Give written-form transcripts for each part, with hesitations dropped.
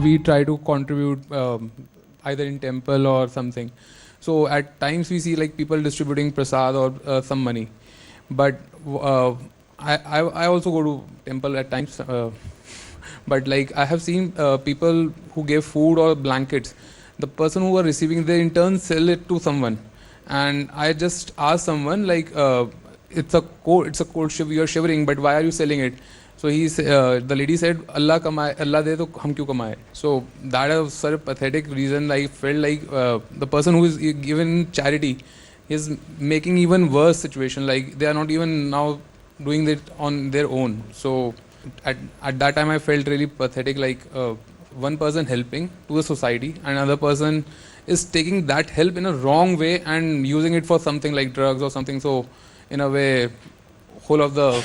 we try to contribute either in temple or something. So at times we see like people distributing prasad or some money. But I also go to temple at times. But like I have seen people who gave food or blankets. The person who are receiving, they in turn sell it to someone. And I just asked someone like, it's a cold shiver, you're shivering, but why are you selling it? So the lady said, Allah kamaye, Allah de to hum kyun kamaye. So that is such a pathetic reason. I felt like the person who is given charity is making even worse situation. Like they are not even now doing it on their own. So at that time I felt really pathetic. Like one person helping to the society, and another person is taking that help in a wrong way and using it for something like drugs or something. So in a way, whole of the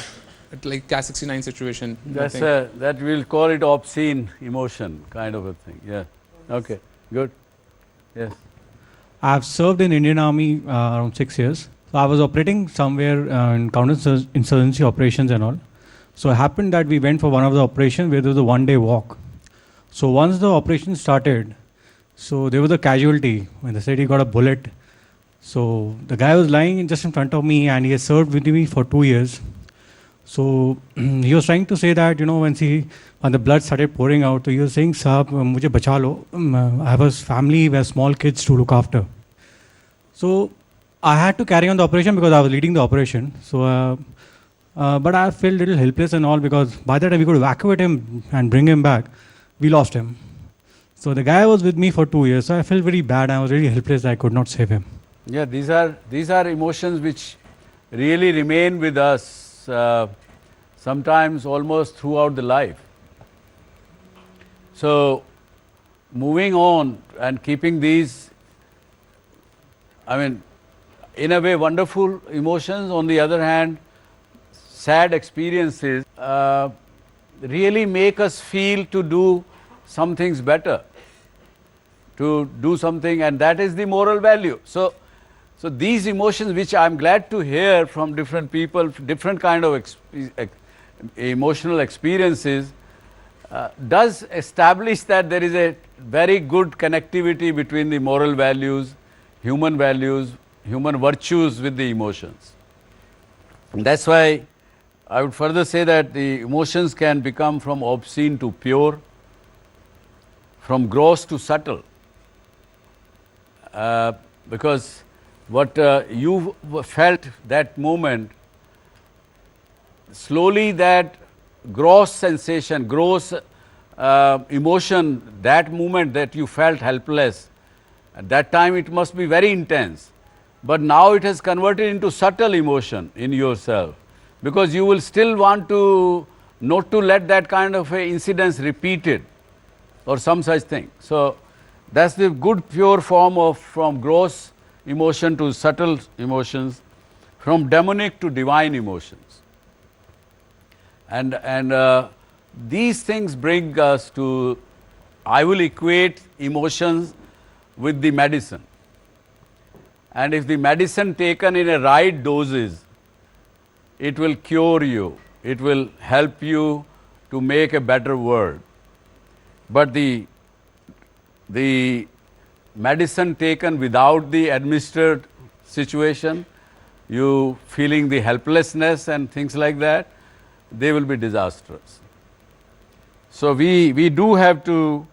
like Cash 69 situation. That we'll call it obscene emotion kind of a thing. Yeah. Okay. Good. Yes. I've served in Indian Army around 6 years. So I was operating somewhere in counter-insurgency operations and all. So it happened that we went for one of the operations where there was a one-day walk. So once the operation started, so there was a casualty when they said he got a bullet. So the guy was lying just in front of me, and he has served with me for 2 years. So he was trying to say that, when the blood started pouring out, so he was saying, Sahab, mujhe bacha lo. I have a family, we have small kids to look after. So I had to carry on the operation because I was leading the operation. So, but I felt a little helpless and all, because by the time we could evacuate him and bring him back, we lost him. So the guy was with me for 2 years, so I felt very bad. I was really helpless. I could not save him. Yeah, these are emotions which really remain with us sometimes almost throughout the life. So moving on and keeping these, in a way wonderful emotions, on the other hand sad experiences really make us feel to do some things better, to do something, and that is the moral value. So these emotions, which I am glad to hear from different people, different kind of emotional experiences, does establish that there is a very good connectivity between the moral values, human virtues with the emotions. And that's why I would further say that the emotions can become from obscene to pure, from gross to subtle, because what you felt that moment, slowly that gross sensation, gross emotion, that moment that you felt helpless, at that time it must be very intense. But now it has converted into subtle emotion in yourself, because you will still want to not to let that kind of a incidence repeated or some such thing. So that's the good pure form of from gross emotion to subtle emotions, from demonic to divine emotions. And these things bring us to, I will equate emotions with the medicine. And if the medicine taken in a right doses, it will cure you, it will help you to make a better world. But the medicine taken without the administered situation, you feeling the helplessness and things like that, they will be disastrous. So we do have to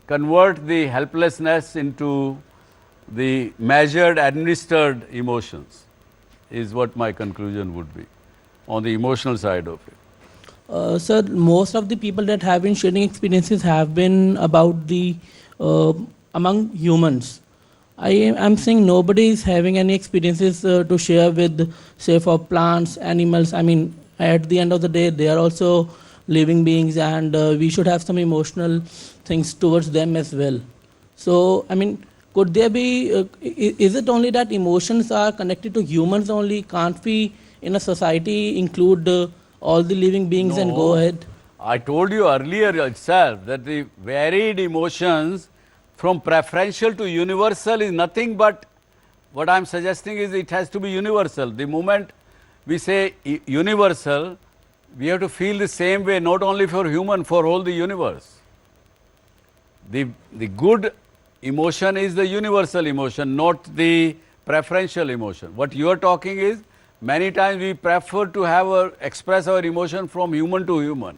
convert the helplessness into the measured, administered emotions, is what my conclusion would be on the emotional side of it. Sir, most of the people that have been sharing experiences have been about the among humans. I am saying nobody is having any experiences to share with, say, for plants, animals. At the end of the day, they are also living beings, and we should have some emotional things towards them as well. So, could there be, is it only that emotions are connected to humans only? Can't we, in a society, include all the living beings and go ahead? I told you earlier itself that the varied emotions from preferential to universal is nothing but, what I am suggesting is it has to be universal. The moment we say universal, we have to feel the same way, not only for human, for all the universe. The good emotion is the universal emotion, not the preferential emotion. What you are talking is, many times we prefer to express our emotion from human to human.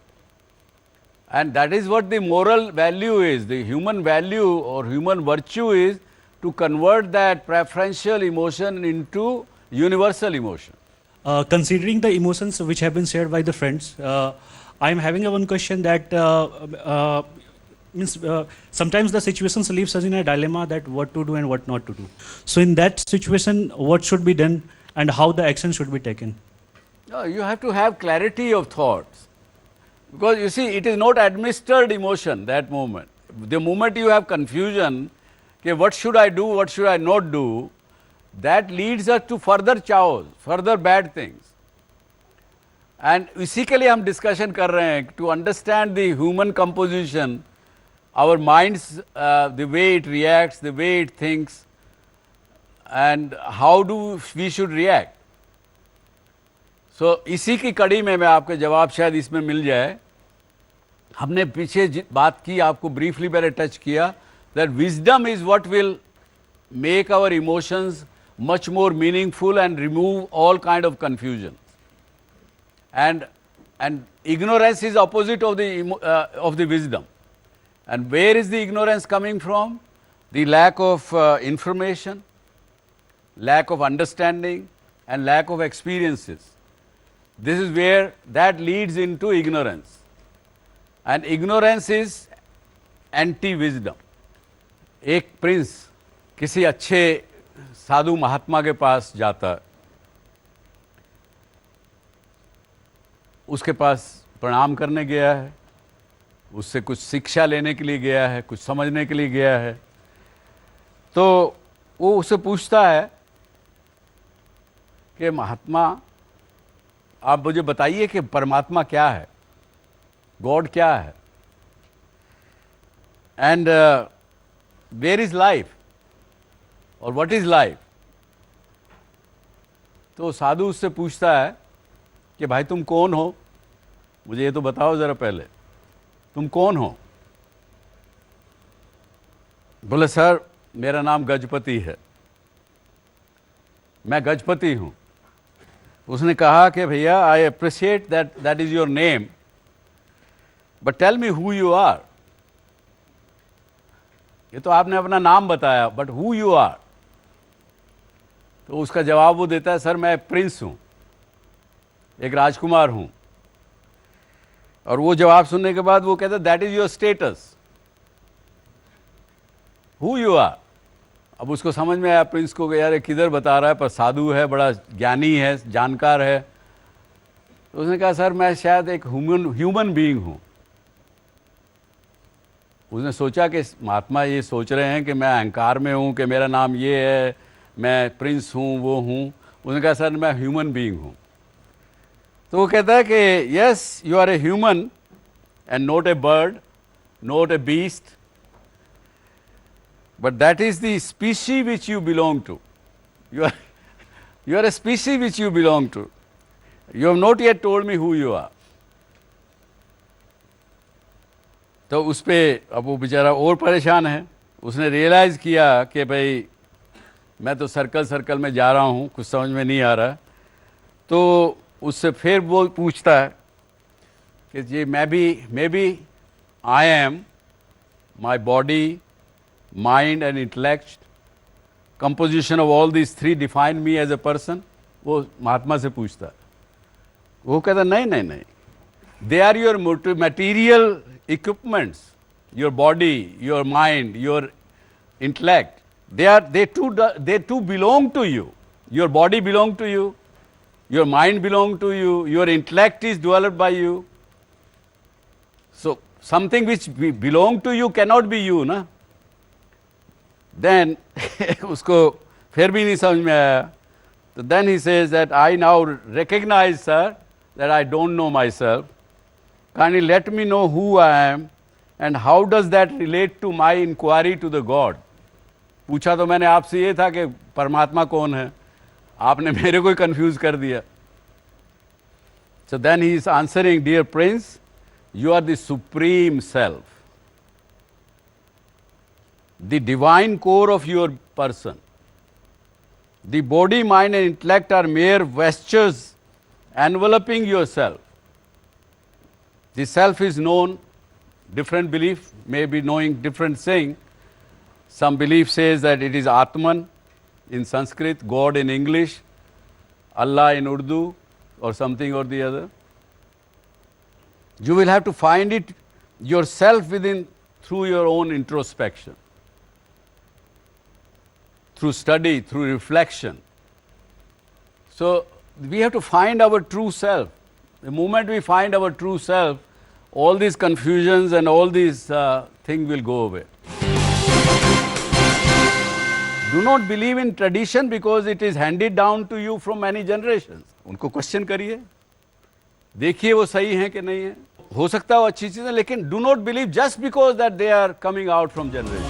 And that is what the moral value is. The human value or human virtue is to convert that preferential emotion into universal emotion. Considering the emotions which have been shared by the friends, I am having one question that sometimes the situations leaves us in a dilemma that what to do and what not to do. So in that situation, what should be done and how the action should be taken? No, you have to have clarity of thoughts. Because you see, it is not administered emotion, that moment. The moment you have confusion, okay, what should I do, what should I not do, that leads us to further chaos, further bad things. And इसी के लिए हम discussion कर रहे हैं to understand the human composition, our minds, the way it reacts, the way it thinks, and how do we should react. So इसी की कड़ी में मैं आपके जवाब शायद इसमें मिल जाए. हमने पीछे बात की, आपको briefly मैंने touch किया, that wisdom is what will make our emotions much more meaningful and remove all kind of confusion. And ignorance is opposite of the wisdom. And where is the ignorance coming from? The lack of information, lack of understanding, and lack of experiences. This is where that leads into ignorance. And ignorance is anti-wisdom. एक Prince किसी अच्छे साधु महात्मा के पास जाता, उसके पास प्रणाम करने गया है, उससे कुछ शिक्षा लेने के लिए गया है, कुछ समझने के लिए गया है. तो वो उससे पूछता है कि महात्मा, आप मुझे बताइए कि परमात्मा क्या है, गॉड क्या है, एंड वेयर इज लाइफ और व्हाट इज लाइफ. तो साधु उससे पूछता है कि भाई तुम कौन हो, मुझे ये तो बताओ ज़रा पहले, तुम कौन हो. बोले सर मेरा नाम गजपति है, मैं गजपति हूँ. उसने कहा कि भैया I appreciate that is your name, but tell me who you are. ये तो आपने अपना नाम बताया, बट हु यू आर. तो उसका जवाब वो देता है, सर मैं प्रिंस हूँ, एक राजकुमार हूँ. और वो जवाब सुनने के बाद वो कहता है that is your status, who you are. अब उसको समझ में आया प्रिंस को कि यार किधर बता रहा है, पर साधु है, बड़ा ज्ञानी है, जानकार है. तो उसने कहा सर मैं शायद एक ह्यूमन बीइंग हूँ. उसने सोचा कि महात्मा ये सोच रहे हैं कि मैं अहंकार में हूँ, कि मेरा नाम ये है, मैं प्रिंस हूँ, वो हूँ. उसने कहा सर मैं ह्यूमन बीइंग हूँ. तो वो कहता है कि yes you are a human and not a bird, not a beast, but that is the species which you belong to. You are a species which you belong to. You have not yet told me who you are. तो उस पर अब वो बेचारा और परेशान है. उसने रियलाइज़ किया कि भाई मैं तो सर्कल में जा रहा हूँ, कुछ समझ में नहीं आ रहा. तो उससे फिर वो पूछता है कि जी मैं भी I am my body, mind and intellect, composition of all this three define me as a person. वो महात्मा से पूछता है. वो कहता नहीं, they are your material equipments, your body, your mind, your intellect. They too belong to you. Your body belong to you, your mind belong to you, your intellect is developed by you. So something which belong to you cannot be you, na? Then उसको फिर भी नहीं समझ में आया. So then he says that I now recognize, sir, that I don't know myself. Kindly let me know who I am and how does that relate to my inquiry to the God. पूछा तो मैंने आपसे ये था कि परमात्मा कौन है, आपने मेरे को ही कंफ्यूज कर दिया. So then he is answering, dear prince, you are the supreme self, the divine core of your person. The body, mind and intellect are mere vestures enveloping yourself. The self is known, different belief may be knowing different thing. Some belief says that it is Atman in Sanskrit, God in English, Allah in Urdu or something or the other. You will have to find it yourself within through your own introspection, through study, through reflection. So we have to find our true self. The moment we find our true self, all these confusions and all these things will go away. Do not believe in tradition because it is handed down to you from many generations. उनको question करिए, देखिए वो सही है कि नहीं है. हो सकता है वो अच्छी चीज़ है, लेकिन do not believe just because that they are coming out from generation.